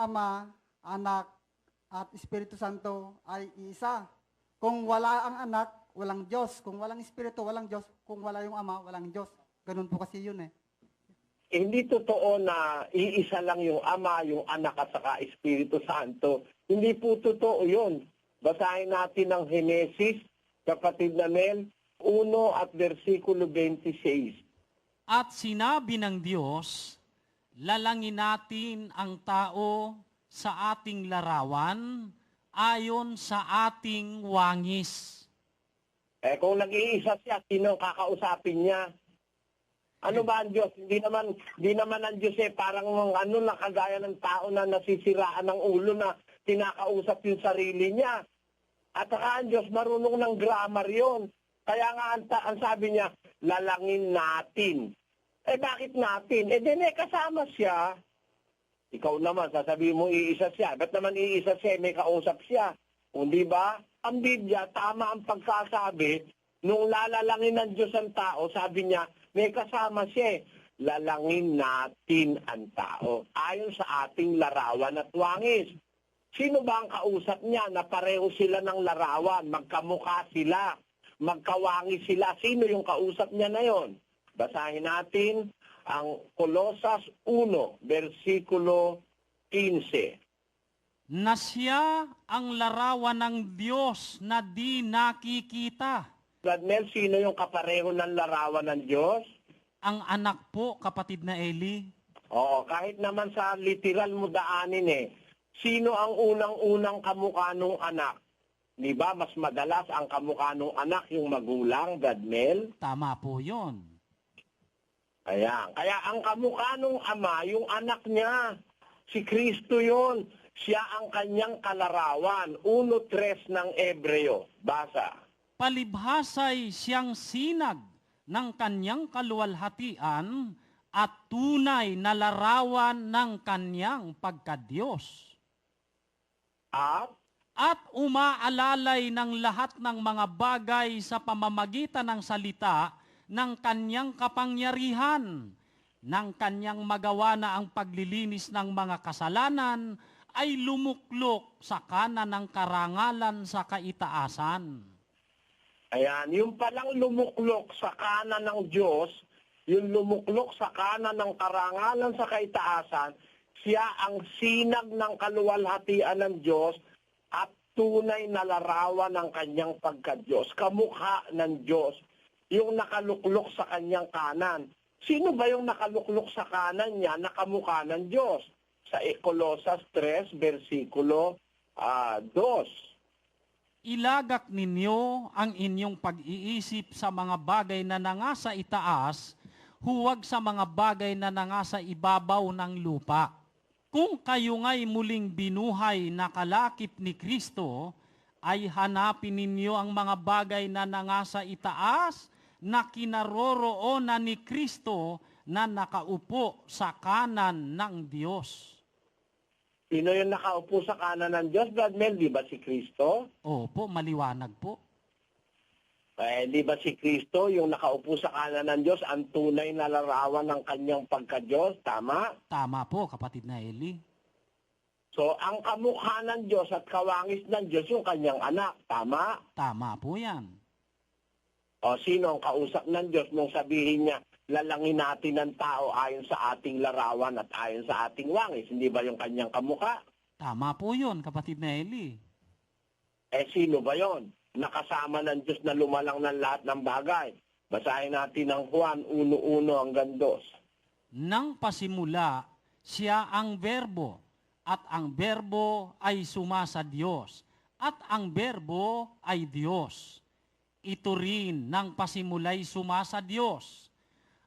Ama, Anak, at Espiritu Santo ay isa. Kung wala ang anak, walang Diyos. Kung walang Espiritu, walang Diyos. Kung wala yung Ama, walang Diyos. Ganun po kasi yun eh. Hindi totoo na iisa lang yung Ama, yung Anak at saka Espiritu Santo. Hindi po totoo yun. Basahin natin ang Henesis, kapatid na Mel, 1 at versikulo 26. At sinabi ng Diyos, lalangin natin ang tao sa ating larawan ayon sa ating wangis. Kung nag-iisa siya, sino ang kakausapin niya? Ano ba ang Diyos? Hindi naman ang Diyos parang kagaya ng tao na nasisiraan ng ulo na kinakausap yung sarili niya. At saka ang Diyos marunong ng grammar yon. Kaya nga ang sabi niya, lalangin natin. Bakit natin? Kasama siya. Ikaw naman, sasabihin mo iisa siya. Ba't naman iisa siya? May kausap siya. Kung di ba? Ang Biblia, tama ang pagkasabi, nung lalalangin ng Diyos ang tao, sabi niya, may kasama siya. Lalangin natin ang tao. Ayon sa ating larawan at wangis. Sino ba ang kausap niya na pareho sila ng larawan? Magkamukha sila. Magkawangis sila. Sino yung kausap niya na yon? Basahin natin ang Kolosas 1, versikulo 15. Na siya ang larawan ng Diyos na di nakikita. Brad Mel, sino yung kapareho ng larawan ng Diyos? Ang anak po, kapatid na Eli. Oo, kahit naman sa literal mo daanin sino ang unang-unang kamukha ng anak? Di ba, mas madalas ang kamukha ng anak yung magulang, Brad Mel? Tama po yun. Ayan. Kaya ang kamukha ng ama, yung anak niya, si Kristo yon. Siya ang kanyang kalarawan. 1:3 ng Ebreo. Basa. Palibhasay siyang sinag ng kanyang kaluwalhatian at tunay na larawan ng kanyang pagkadiyos. At umaalalay ng lahat ng mga bagay sa pamamagitan ng salita ng kanyang kapangyarihan, ng kanyang magawa na ang paglilinis ng mga kasalanan ay lumuklok sa kanan ng karangalan sa kaitaasan. Ayan, yung palang lumuklok sa kanan ng Diyos, yung lumuklok sa kanan ng karangalan sa kaitaasan, siya ang sinag ng kaluwalhatian ng Diyos at tunay na larawan ng kanyang pagka-Diyos, kamukha ng Diyos, yung nakaluklok sa kanyang kanan. Sino ba yung nakaluklok sa kanan niya na kamukha ng Diyos? Sa Kolosas 3, versikulo 2. Ilagak ninyo ang inyong pag-iisip sa mga bagay na nangasa itaas, huwag sa mga bagay na nangasa ibabaw ng lupa. Kung kayo nga'y muling binuhay na kalakip ni Kristo, ay hanapin ninyo ang mga bagay na nangasa itaas, na kinaroroonan ni Kristo na nakaupo sa kanan ng Diyos. Sino yung nakaupo sa kanan ng Diyos, Brad Mel? Di ba si Kristo? Opo, maliwanag po. Di ba si Kristo yung nakaupo sa kanan ng Diyos, ang tunay na larawan ng kanyang pagka-Diyos? Tama? Tama po, kapatid na Eli. So, ang kamukha ng Diyos at kawangis ng Diyos yung kanyang anak. Tama? Tama po yan. O sino ang kausap ng Diyos nung sabihin niya, lalangin natin ang tao ayon sa ating larawan at ayon sa ating wangis? Hindi ba yung kanyang kamukha? Tama po yun, kapatid na Eli. Sino ba yon? Nakasama ng Diyos na lumalang ng lahat ng bagay. Basahin natin ang Juan 1:1 hanggang 2. Nang pasimula, siya ang berbo, at ang berbo ay suma sa Diyos, at ang berbo ay Diyos. Ito rin nang pasimulay suma sa Diyos.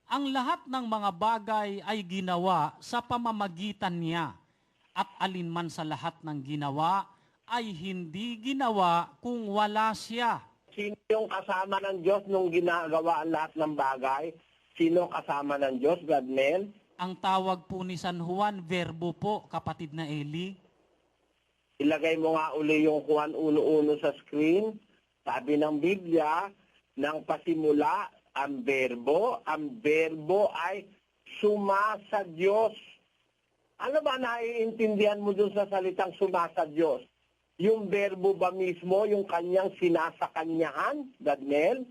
Ang lahat ng mga bagay ay ginawa sa pamamagitan niya, at alinman sa lahat ng ginawa ay hindi ginawa kung wala siya. Sino yung kasama ng Diyos nung ginagawa ang lahat ng bagay? Sino kasama ng Diyos, Brad Mel? Ang tawag po ni San Juan, verbo po, kapatid na Eli. Ilagay mo nga uli yung Juan 1:1 sa screen. Sabi ng Biblia, nang pasimula ang berbo ay suma sa Diyos. Ano ba naiintindihan mo dun sa salitang sumasa Diyos? Yung verbo ba mismo, yung kanyang sinasakanyahan, Daniel?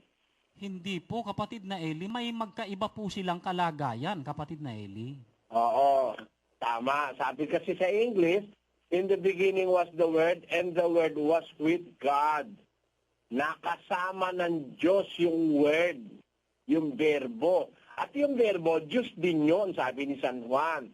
Hindi po, kapatid na Eli. May magkaiba po silang kalagayan, kapatid na Eli. Oo, tama. Sabi kasi sa English, in the beginning was the Word, and the Word was with God. Nakasama ng Diyos yung Word, yung verbo. At yung verbo, Diyos din yun, sabi ni San Juan.